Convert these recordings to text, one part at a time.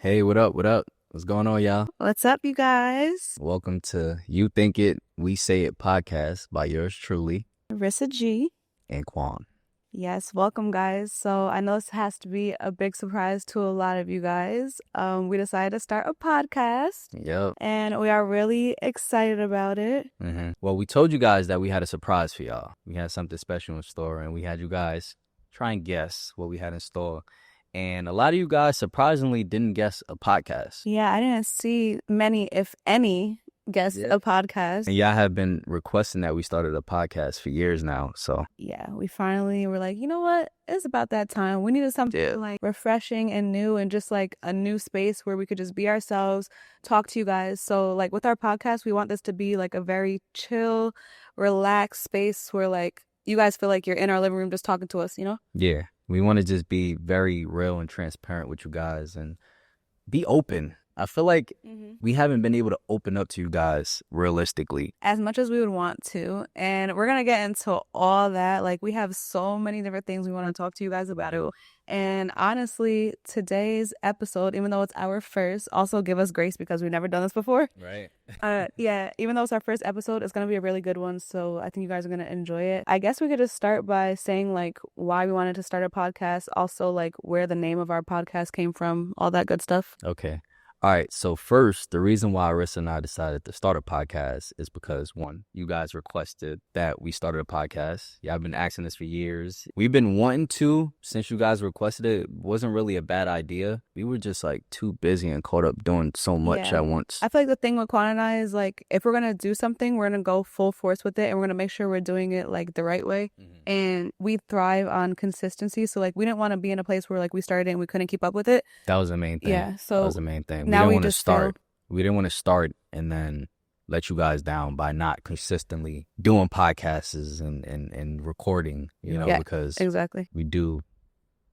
Hey, what up? What up? What's going on, y'all? What's up, you guys? Welcome to You Think It, We Say It podcast by yours truly Rissa G. and Quan. Yes, welcome, guys. So I know this has to be a big surprise to a lot of you guys. We decided to start a podcast, Yep. and we are really excited about it. Well, we told you guys that we had a surprise for y'all. We had something special in store, and we had you guys try and guess what we had in store. And a lot of you guys surprisingly didn't guess a podcast. Yeah, I didn't see many, if any, guess a podcast. And y'all have been requesting that we started a podcast for years now. So yeah, we finally were like, you know what? It's about that time. We needed something like refreshing and new and just like a new space where we could just be ourselves, talk to you guys. So like with our podcast, we want this to be like a very chill, relaxed space where like you guys feel like you're in our living room just talking to us, you know? yeah, we want to just be very real and transparent with you guys and be open. I feel like we haven't been able to open up to you guys realistically as much as we would want to. And we're going to get into all that. Like, we have so many different things we want to talk to you guys about. And honestly, today's episode, even though it's our first, also give us grace because we've never done this before. Right. Yeah, even though it's our first episode, it's going to be a really good one. So I think you guys are going to enjoy it. I guess we could just start by saying like why we wanted to start a podcast. Also like where the name of our podcast came from, all that good stuff. Okay. All right, so first, the reason why Arissa and I decided to start a podcast is because, one, you guys requested that we started a podcast. Yeah, I've been asking this for years. We've been wanting to since you guys requested it. It wasn't really a bad idea. We were just like too busy and caught up doing so much at once. I feel like the thing with Quan and I is like, if we're going to do something, we're going to go full force with it and we're going to make sure we're doing it like the right way. And we thrive on consistency. So like, we didn't want to be in a place where like we started and we couldn't keep up with it. That was the main thing. Yeah, so that was the main thing. Now we didn't want to start. We didn't want to start and then let you guys down by not consistently doing podcasts and recording, you know, because exactly we do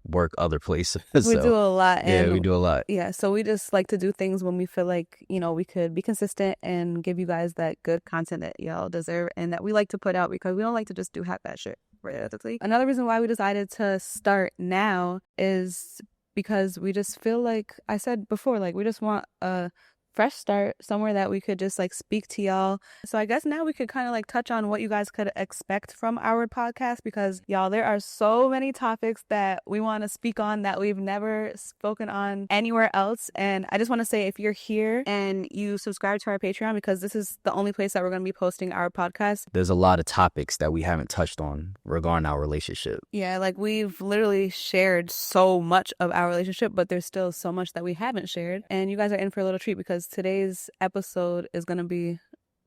work other places. We do a lot. And we do a lot. Yeah, so we just like to do things when we feel like, you know, we could be consistent and give you guys that good content that y'all deserve and that we like to put out because we don't like to just do half-ass shit. Realistically. Another reason why we decided to start now is because we just feel like I said before, like we just want a fresh start somewhere that we could just like speak to y'all. So I guess now we could kind of like touch on what you guys could expect from our podcast because y'all, there are so many topics that we want to speak on that we've never spoken on anywhere else. And I just want to say if you're here and you subscribe to our Patreon, because this is the only place that we're going to be posting our podcast. There's a lot of topics that we haven't touched on regarding our relationship. Yeah, like we've literally shared so much of our relationship, but there's still so much that we haven't shared. And you guys are in for a little treat because today's episode is going to be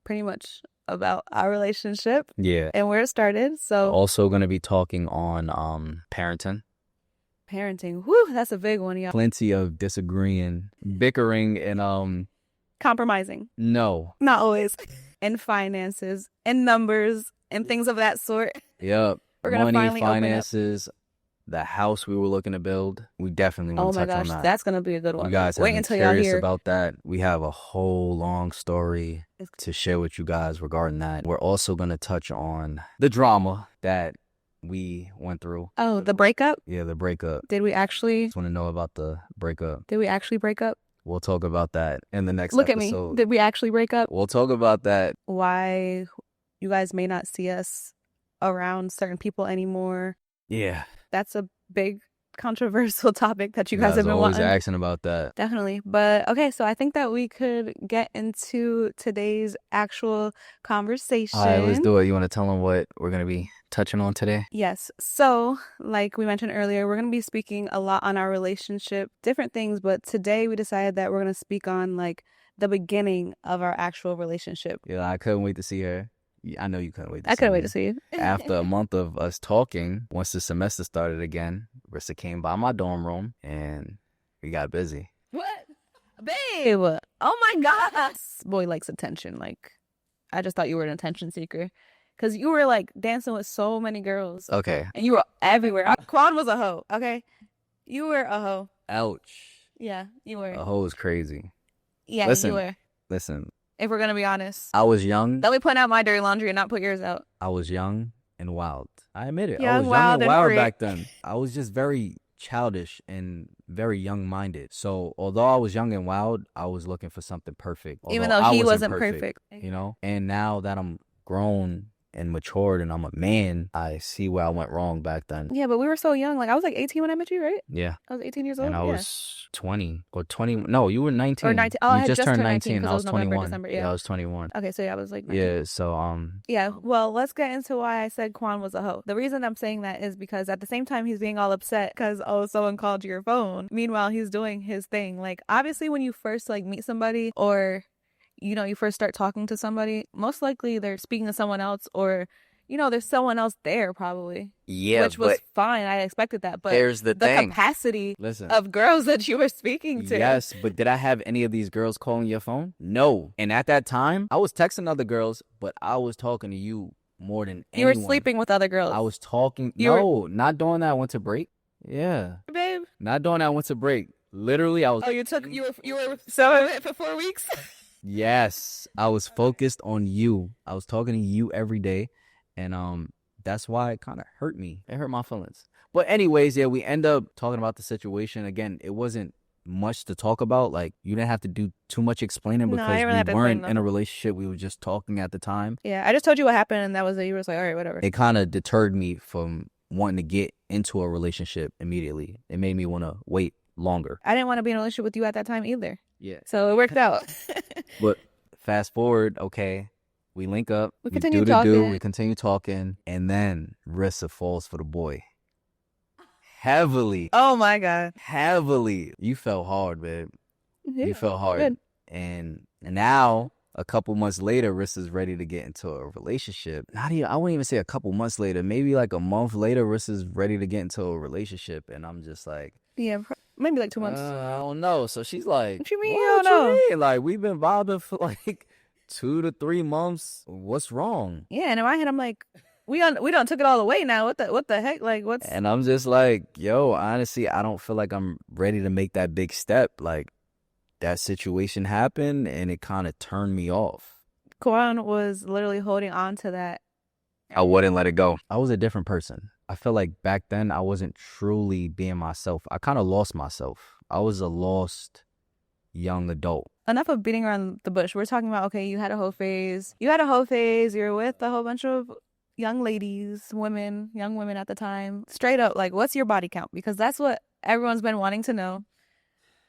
pretty much about our relationship. Yeah. And where it started. So also going to be talking on parenting. Whew, that's a big one, y'all. Plenty of disagreeing, bickering, and compromising. No. Not always. And finances and numbers and things of that sort. Yep. We're going to finally finances. The house we were looking to build, we definitely want to touch on that. That's going to be a good one. You guys wait until y'all hear about that. We have a whole long story to share with you guys regarding that. We're also going to touch on the drama that we went through. Oh, the breakup? Yeah, the breakup. Did we actually? Just want to know about the breakup. Did we actually break up? We'll talk about that in the next episode. Look at me. Did we actually break up? We'll talk about that. Why you guys may not see us around certain people anymore. Yeah. That's a big controversial topic that you guys have been always asking about that. Definitely. But okay, so I think that we could get into today's actual conversation. All right, let's do it. You want to tell them what we're going to be touching on today? Yes. So like we mentioned earlier, we're going to be speaking a lot on our relationship, different things. But today we decided that we're going to speak on like the beginning of our actual relationship. Yeah, I couldn't wait to see her. I know you couldn't wait to see me. I couldn't wait to see you. After a month of us talking, once the semester started again, Rissa came by my dorm room and we got busy. What? Babe! Oh my gosh! Boy likes attention. Like, I just thought you were an attention seeker. Because you were like dancing with so many girls. Okay. And you were everywhere. Quan was a hoe, okay? You were a hoe. Ouch. Yeah, you were. A hoe is crazy. Yeah, you were. Listen. If we're going to be honest. I was young. Let me point out my dirty laundry and not put yours out. I was young and wild. I admit it. Yeah, I was young and wild back then. I was just very childish and very young-minded. So although I was young and wild, I was looking for something perfect. Even although though I he wasn't wasn't perfect. you know? And now that I'm grown and matured and I'm a man, I see where I went wrong back then. Yeah, but we were so young. Like, I was like 18 when I met you, right? Yeah. I was 18 years old. And I yeah. was 20 or 20. No, you were 19. Or 19. Oh, you I had just turned 19. 'cause I was November, 21. December, Yeah, I was 21. Okay, so yeah, I was like 19. Yeah, so Yeah, well, let's get into why I said Quan was a hoe. The reason I'm saying that is because at the same time he's being all upset because, oh, someone called your phone. Meanwhile, he's doing his thing. Like, obviously when you first like meet somebody or, you know, you first start talking to somebody, most likely they're speaking to someone else or, you know, there's someone else there probably. yeah, Which was fine. I expected that. But here's the thing. capacity Listen. of girls that you were speaking to. Yes, but did I have any of these girls calling your phone? No. And at that time, I was texting other girls, but I was talking to you more than You anyone. were sleeping with other girls. I was talking. Not doing that. I went to break. Yeah. Babe. Not doing that. I went to break. Literally, I was. Oh, you were celibate for 4 weeks? Yes. I was focused on you. I was talking to you every day. And that's why it kind of hurt me. It hurt my feelings. But anyways, yeah, we end up talking about the situation. Again, it wasn't much to talk about. Like, you didn't have to do too much explaining because we weren't in a relationship. We were just talking at the time. Yeah, I just told you what happened, and that was it. You were just like, all right, whatever. It kind of deterred me from wanting to get into a relationship immediately. It made me want to wait longer. I didn't want to be in a relationship with you at that time either. Yeah. So it worked out. But fast forward, okay, we link up. We continue do the talking. do. We continue talking. And then Rissa falls for the boy. Heavily. Oh, my God. Heavily. You fell hard, babe. Yeah, You fell hard. good. And now, a couple months later, Rissa's ready to get into a relationship. I wouldn't even say a couple months later. Maybe like a month later, Rissa's ready to get into a relationship. And I'm just like, Yeah, maybe like 2 months. I don't know. So she's like, What you mean you what don't know? you mean? Like, we've been vibing for like 2 to 3 months. What's wrong? Yeah, and in my head, I'm like, we done took it all away now. What the heck? Like, what's... And I'm just like, yo, honestly, I don't feel like I'm ready to make that big step. Like, that situation happened and it kind of turned me off. Quan was literally holding on to that. I wouldn't let it go. I was a different person. I feel like back then I wasn't truly being myself. I kind of lost myself. I was a lost young adult. Enough of beating around the bush. We're talking about, okay, you had a whole phase. You were with a whole bunch of young ladies, young women at the time. Straight up, like, what's your body count? Because that's what everyone's been wanting to know.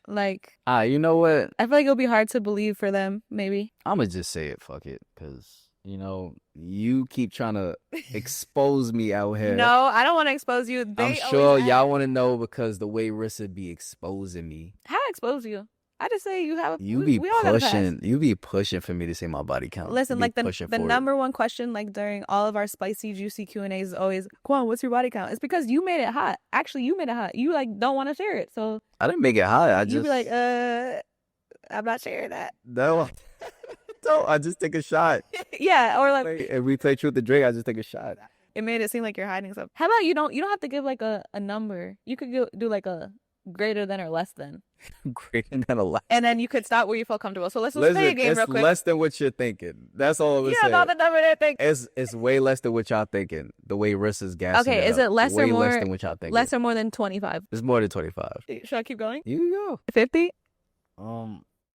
Like, You know what? I feel like it'll be hard to believe for them, maybe. I'm going to just say it. Fuck it. Because, you know, you keep trying to expose me out here. No, I don't want to expose you. I'm sure y'all want to know because the way Rissa be exposing me. How I expose you? I just say you have. You we all got a past. You be pushing for me to say my body count. Listen, like the number one question, like during all of our spicy, juicy Q&As is always, Quan, what's your body count? It's because you made it hot. Actually, you made it hot. You like don't want to share it, so I didn't make it hot. You be like, I'm not sharing that. No, no, I just take a shot. Yeah, or like if we play Truth or Drink, I just take a shot. It made it seem like you're hiding something. How about you don't have to give like a number. You could do like a greater than or less than. Greater than or less. And then you could stop where you feel comfortable. So let's play a game real quick. It's less than what you're thinking. That's all I was saying. Yeah, not the number they're thinking. It's way less than what y'all thinking. The way Rissa's gassing. Okay, is it less or more? Way less than what y'all thinking. Less or more than 25? It's more than 25. Should I keep going? You go. 50?